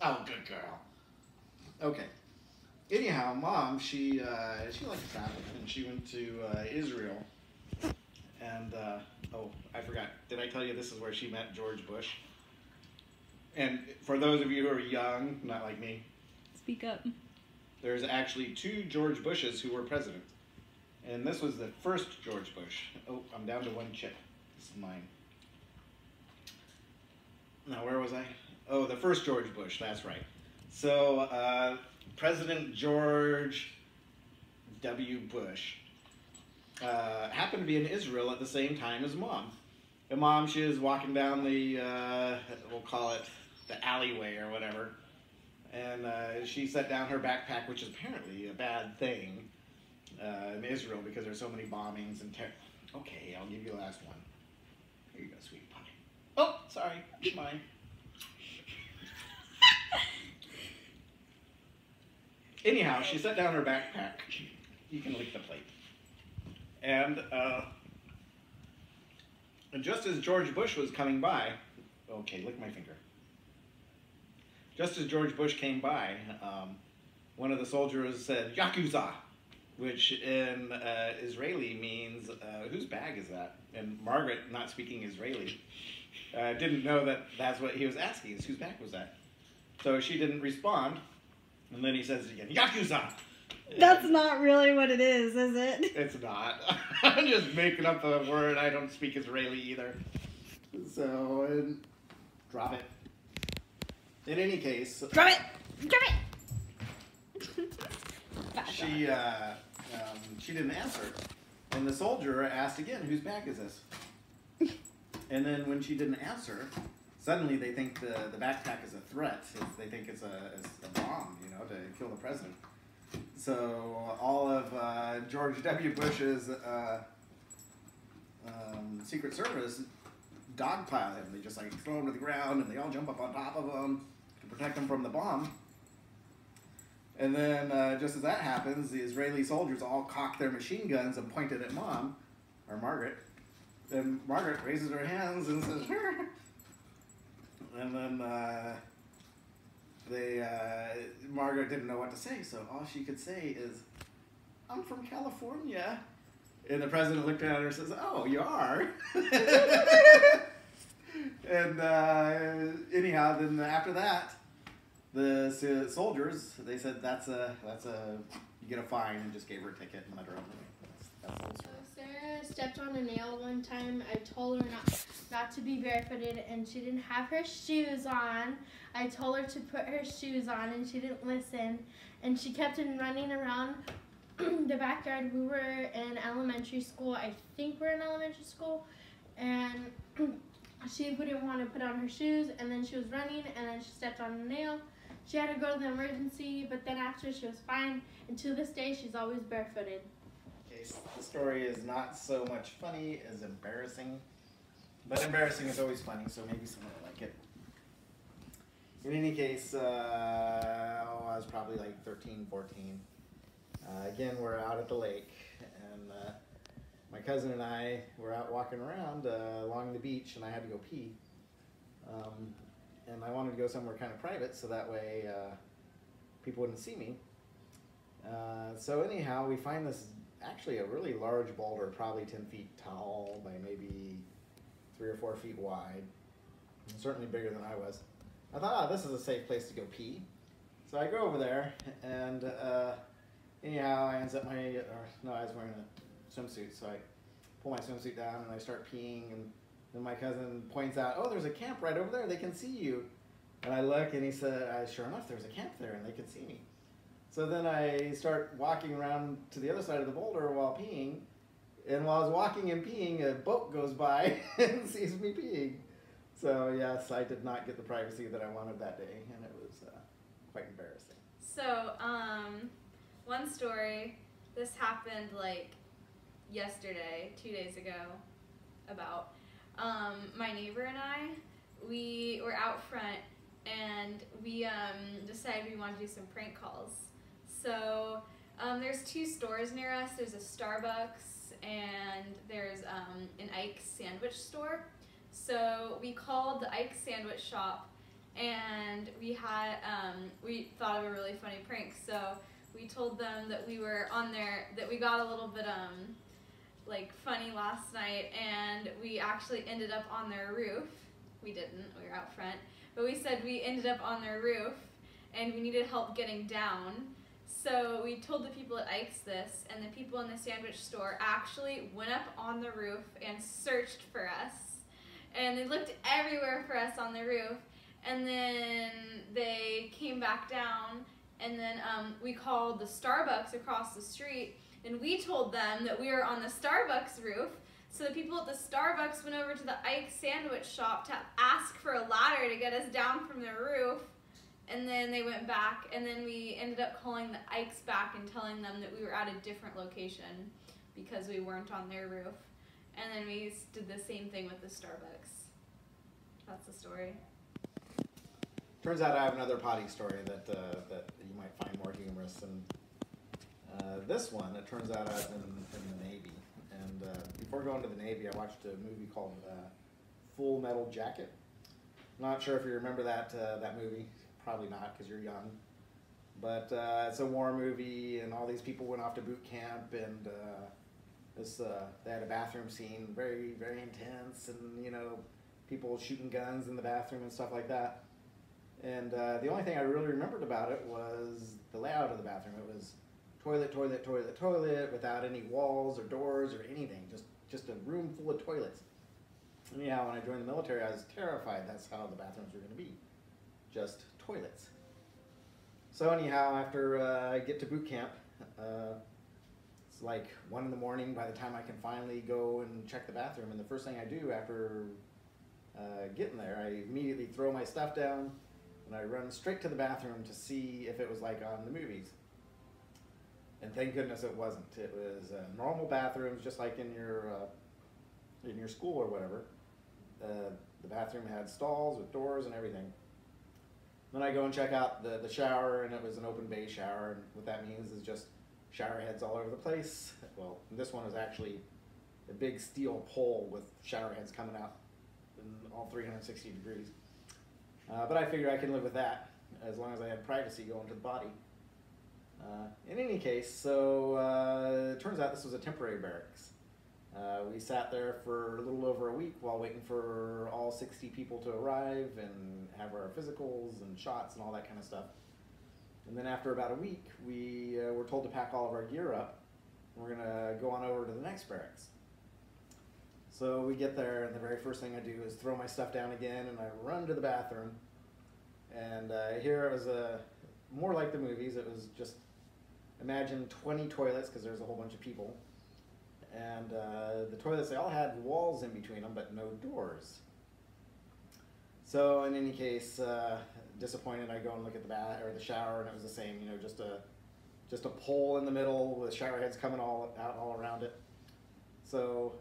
Oh, good girl. Okay. Anyhow, Mom, she liked to travel, and she went to Israel. And, oh, I forgot. Did I tell you this is where she met George Bush? And for those of you who are young, not like me, Speak up. there's actually 2 George Bushes who were president. And this was the first George Bush. Oh, I'm down to 1 chip. This is mine. Now, where was I? Oh, the first George Bush, that's right. So, President George W. Bush happened to be in Israel at the same time as Mom. And Mom, she was walking down the, we'll call it the alleyway or whatever, and she set down her backpack, which is apparently a bad thing in Israel because there's so many bombings and Okay, I'll give you the last one. Here you go, sweetie pie. Oh, sorry, it's mine. Anyhow, she set down her backpack. You can lick the plate. And just as George Bush was coming by, okay, lick my finger. Just as George Bush came by, one of the soldiers said, Yakuza, which in Israeli means, whose bag is that? And Margaret, not speaking Israeli, didn't know that that's what he was asking, is whose bag was that? So she didn't respond, and then he says it again, Yakuza! That's not really what it is it? It's not. I'm just making up the word. I don't speak Israeli either. So, drop it. In any case... Drop it! Drop it! She didn't answer. And the soldier asked again, whose bag is this? And then when she didn't answer, suddenly they think the backpack is a threat. They think it's a bomb, you know, to kill the president. So all of George W. Bush's Secret Service dogpile him. They just like throw him to the ground, and they all jump up on top of him to protect him from the bomb. And then just as that happens, the Israeli soldiers all cock their machine guns and point it at Mom, or Margaret. And Margaret raises her hands and says, and then Margaret didn't know what to say, so all she could say is, I'm from California. And the president looked at her and says, oh, you are? And anyhow, then after that, the soldiers, they said, you get a fine, and just gave her a ticket and let her out. Sarah stepped on a nail one time. I told her not to be barefooted, and she didn't have her shoes on. I told her to put her shoes on, and she didn't listen. And she kept on running around the backyard. We were in elementary school. I think we're in elementary school. And she wouldn't want to put on her shoes, and then she was running, and then she stepped on a nail. She had to go to the emergency, but then after she was fine. And to this day, she's always barefooted. The story is not so much funny as embarrassing, but embarrassing is always funny, so maybe someone will like it. In any case, I was probably like 13, 14. Again, we're out at the lake, and my cousin and I were out walking around along the beach, and I had to go pee. And I wanted to go somewhere kind of private, so that way people wouldn't see me. So anyhow, we find this actually a really large boulder, probably 10 feet tall by maybe 3 or 4 feet wide, and certainly bigger than I was. I thought, this is a safe place to go pee. So I go over there, and anyhow, I ends up I was wearing a swimsuit, so I pull my swimsuit down and I start peeing, and then my cousin points out, oh, there's a camp right over there, they can see you. And I look, and he said, sure enough, there's a camp there, and they can see me. So then I start walking around to the other side of the boulder while peeing, and while I was walking and peeing, a boat goes by and sees me peeing. So yes, I did not get the privacy that I wanted that day, and it was quite embarrassing. So, one story, this happened like yesterday, 2 days ago, about. My neighbor and I, we were out front, and we decided we wanted to do some prank calls. So there's 2 stores near us. There's a Starbucks and there's an Ike's sandwich store. So we called the Ike's sandwich shop, and we thought of a really funny prank. So we told them that we were on there, that we got a little bit like funny last night, and we actually ended up on their roof. We didn't, we were out front, but we said we ended up on their roof and we needed help getting down. So we told the people at Ike's this, and the people in the sandwich store actually went up on the roof and searched for us. And they looked everywhere for us on the roof, and then they came back down, and then we called the Starbucks across the street, and we told them that we were on the Starbucks roof. So the people at the Starbucks went over to the Ike's sandwich shop to ask for a ladder to get us down from the roof. And then they went back, and then we ended up calling the Ikes back and telling them that we were at a different location because we weren't on their roof. And then we did the same thing with the Starbucks. That's the story. Turns out I have another potty story that you might find more humorous. And this one, it turns out I was in the Navy. And before going to the Navy, I watched a movie called Full Metal Jacket. Not sure if you remember that movie. Probably not, because you're young. But it's a war movie, and all these people went off to boot camp, and they had a bathroom scene, very, very intense, and, you know, people shooting guns in the bathroom and stuff like that. And the only thing I really remembered about it was the layout of the bathroom. It was toilet, toilet, toilet, toilet, without any walls or doors or anything, just a room full of toilets. Anyhow, when I joined the military, I was terrified that's how the bathrooms were going to be. Just toilets. So anyhow, after I get to boot camp, it's like 1 in the morning by the time I can finally go and check the bathroom. And the first thing I do after getting there, I immediately throw my stuff down and I run straight to the bathroom to see if it was like on the movies. And thank goodness it wasn't. It was normal bathrooms, just like in your school or whatever. The bathroom had stalls with doors and everything. Then I go and check out the shower, and it was an open bay shower, and what that means is just shower heads all over the place. Well, this one was actually a big steel pole with shower heads coming out in all 360 degrees. But I figured I can live with that as long as I had privacy going to the body. In any case, so it turns out this was a temporary barracks. We sat there for a little over a week while waiting for all 60 people to arrive and have our physicals and shots and all that kind of stuff. And then after about a week, we were told to pack all of our gear up. And we're going to go on over to the next barracks. So we get there, and the very first thing I do is throw my stuff down again, and I run to the bathroom. And here it was more like the movies. It was just, imagine 20 toilets, because there's a whole bunch of people. And the toilets, they all had walls in between them, but no doors. So in any case, disappointed, I go and look at the shower, and it was the same, you know, just a pole in the middle with shower heads coming out all around it. So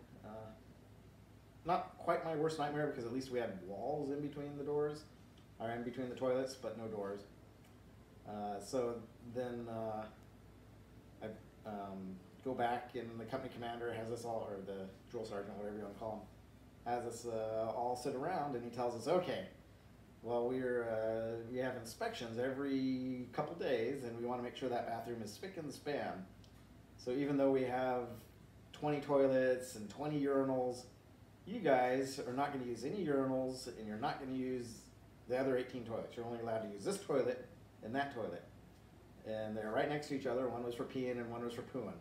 not quite my worst nightmare, because at least we had walls in between the doors, or in between the toilets, but no doors. So then I go back, and the company commander has us all, or the drill sergeant, whatever you want to call him, has us all sit around, and he tells us, okay, well, we have inspections every couple days, and we want to make sure that bathroom is spick and span. So even though we have 20 toilets and 20 urinals, you guys are not going to use any urinals, and you're not going to use the other 18 toilets. You're only allowed to use this toilet and that toilet. And they're right next to each other. One was for peeing and one was for pooing.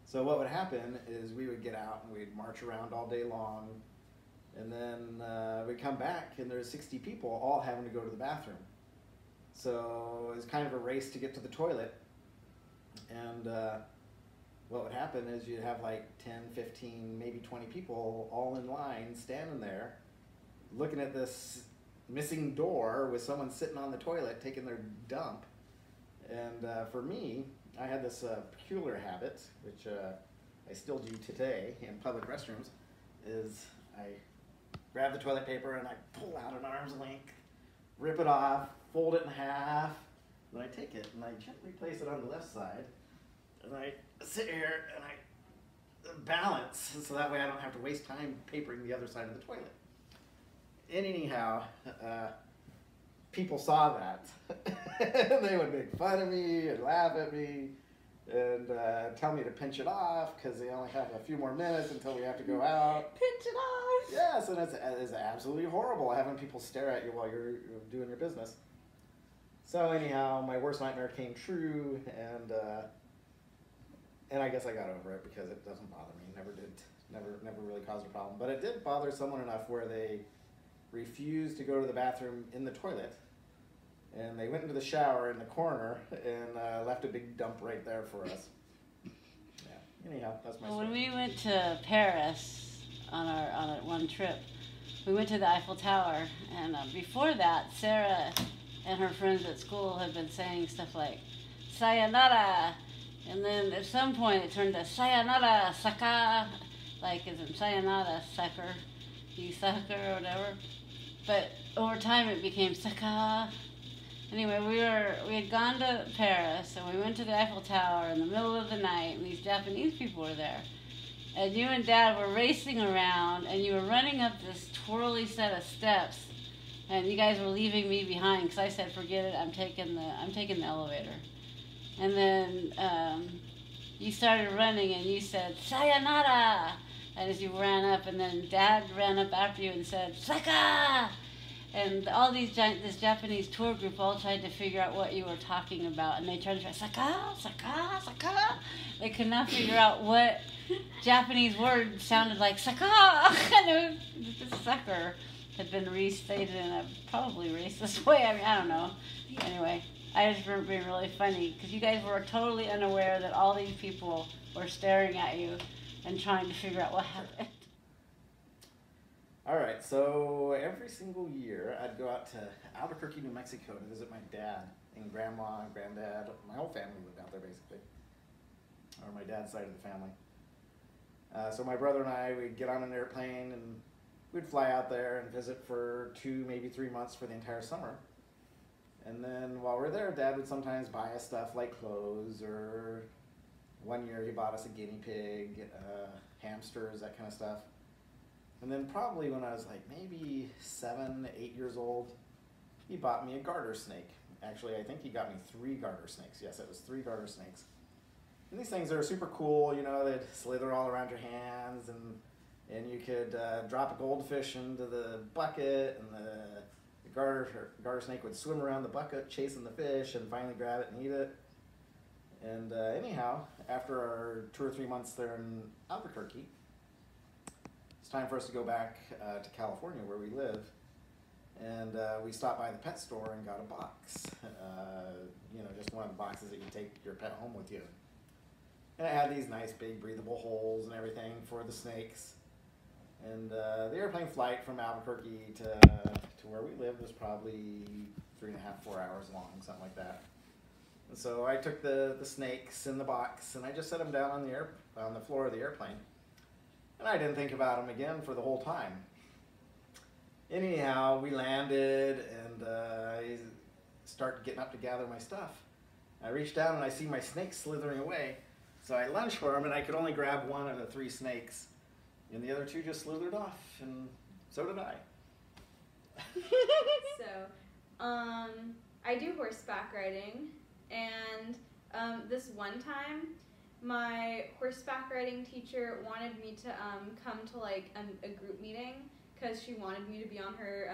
So what would happen is we would get out and we'd march around all day long, and then we'd come back and there's 60 people all having to go to the bathroom. So it was kind of a race to get to the toilet, and what would happen is you'd have like 10, 15, maybe 20 people all in line standing there looking at this missing door with someone sitting on the toilet taking their dump. And for me, I had this peculiar habit, which I still do today in public restrooms, is I grab the toilet paper and I pull out an arm's length, rip it off, fold it in half, then I take it and I gently place it on the left side, and I sit here and I balance, so that way I don't have to waste time papering the other side of the toilet. And anyhow, people saw that, and they would make fun of me and laugh at me and tell me to pinch it off because they only have a few more minutes until we have to go out. Pinch it off. Yes, and it's absolutely horrible having people stare at you while you're doing your business. So anyhow, my worst nightmare came true, and I guess I got over it because it doesn't bother me. Never really caused a problem. But it did bother someone enough where they refused to go to the bathroom in the toilet, and they went into the shower in the corner and left a big dump right there for us. Yeah. Anyhow, that's my story. When we went to Paris on one trip, we went to the Eiffel Tower, and before that, Sarah and her friends at school had been saying stuff like "sayonara," and then at some point it turned to "sayonara saka," like as in sayonara sucker, you sucker or whatever. But over time it became saka. Anyway, we had gone to Paris, and we went to the Eiffel Tower in the middle of the night, and these Japanese people were there. And you and Dad were racing around, and you were running up this twirly set of steps, and you guys were leaving me behind because I said, "Forget it, I'm taking the elevator." And then you started running, and you said, "Sayonara," and as you ran up, and then Dad ran up after you and said, "Saka." And all this Japanese tour group all tried to figure out what you were talking about, and they tried to say "Saka, Saka, Saka." They could not figure out what Japanese word sounded like "Saka," and it was just "sucker" had been restated in a probably racist way. I mean, I don't know. Anyway, I just remember being really funny because you guys were totally unaware that all these people were staring at you and trying to figure out what happened. All right, so every single year I'd go out to Albuquerque, New Mexico to visit my dad and grandma and granddad. My whole family lived out there basically, or my dad's side of the family. So my brother and I, we'd get on an airplane and we'd fly out there and visit for 2, maybe 3 months for the entire summer. And then while we're there, Dad would sometimes buy us stuff like clothes, or one year he bought us a guinea pig, hamsters, that kind of stuff. And then probably when I was like maybe 7, 8 years old, he bought me a garter snake. Actually, I think he got me 3 garter snakes. Yes, it was 3 garter snakes. And these things are super cool, you know, they'd slither all around your hands, and you could drop a goldfish into the bucket, and the garter snake would swim around the bucket chasing the fish and finally grab it and eat it. And anyhow, after our 2 or 3 months there in Albuquerque, it's time for us to go back to California where we live. And we stopped by the pet store and got a box. You know, just one of the boxes that you take your pet home with you. And it had these nice big breathable holes and everything for the snakes. And the airplane flight from Albuquerque to where we lived was probably 3.5, 4 hours long, something like that. And so I took the snakes in the box and I just set them down on the floor of the airplane. And I didn't think about them again for the whole time. Anyhow, we landed and I start getting up to gather my stuff. I reach down and I see my snakes slithering away. So I lunged for them and I could only grab one of the 3 snakes. And the other 2 just slithered off, and so did I. So, I do horseback riding, and this one time, my horseback riding teacher wanted me to come to like a group meeting because she wanted me to be on her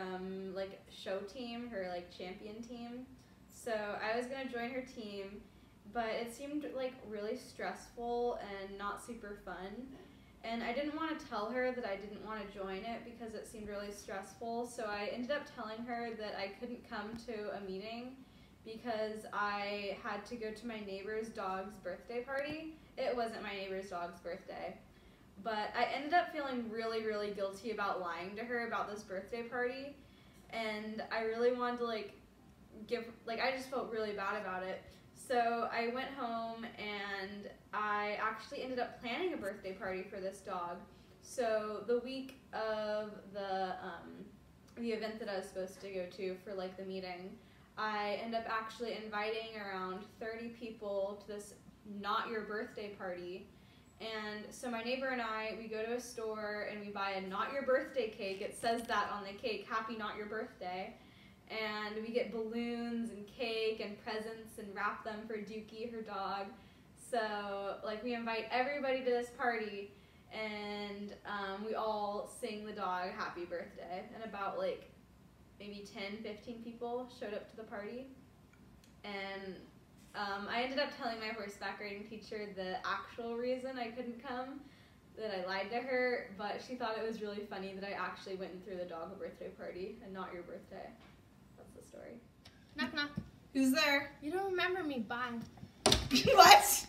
like show team, her like champion team. So I was gonna join her team, but it seemed like really stressful and not super fun. And I didn't want to tell her that I didn't want to join it because it seemed really stressful. So I ended up telling her that I couldn't come to a meeting because I had to go to my neighbor's dog's birthday party. It wasn't my neighbor's dog's birthday. But I ended up feeling really, really guilty about lying to her about this birthday party. And I really wanted to I just felt really bad about it. So I went home and I actually ended up planning a birthday party for this dog. So the week of the event that I was supposed to go to for like the meeting, I ended up actually inviting around 30 people to this not your birthday party. And so my neighbor and I, we go to a store and we buy a not your birthday cake. It says that on the cake, happy not your birthday. and we get balloons and cake and presents and wrap them for Dookie, her dog. So, like, we invite everybody to this party, and we all sing the dog happy birthday. And about, like, maybe 10, 15 people showed up to the party. And I ended up telling my horseback riding teacher the actual reason I couldn't come, that I lied to her, but she thought it was really funny that I actually went and threw the dog a birthday party and not your birthday. That's the story. Knock, knock. Who's there? You don't remember me. Bye. What?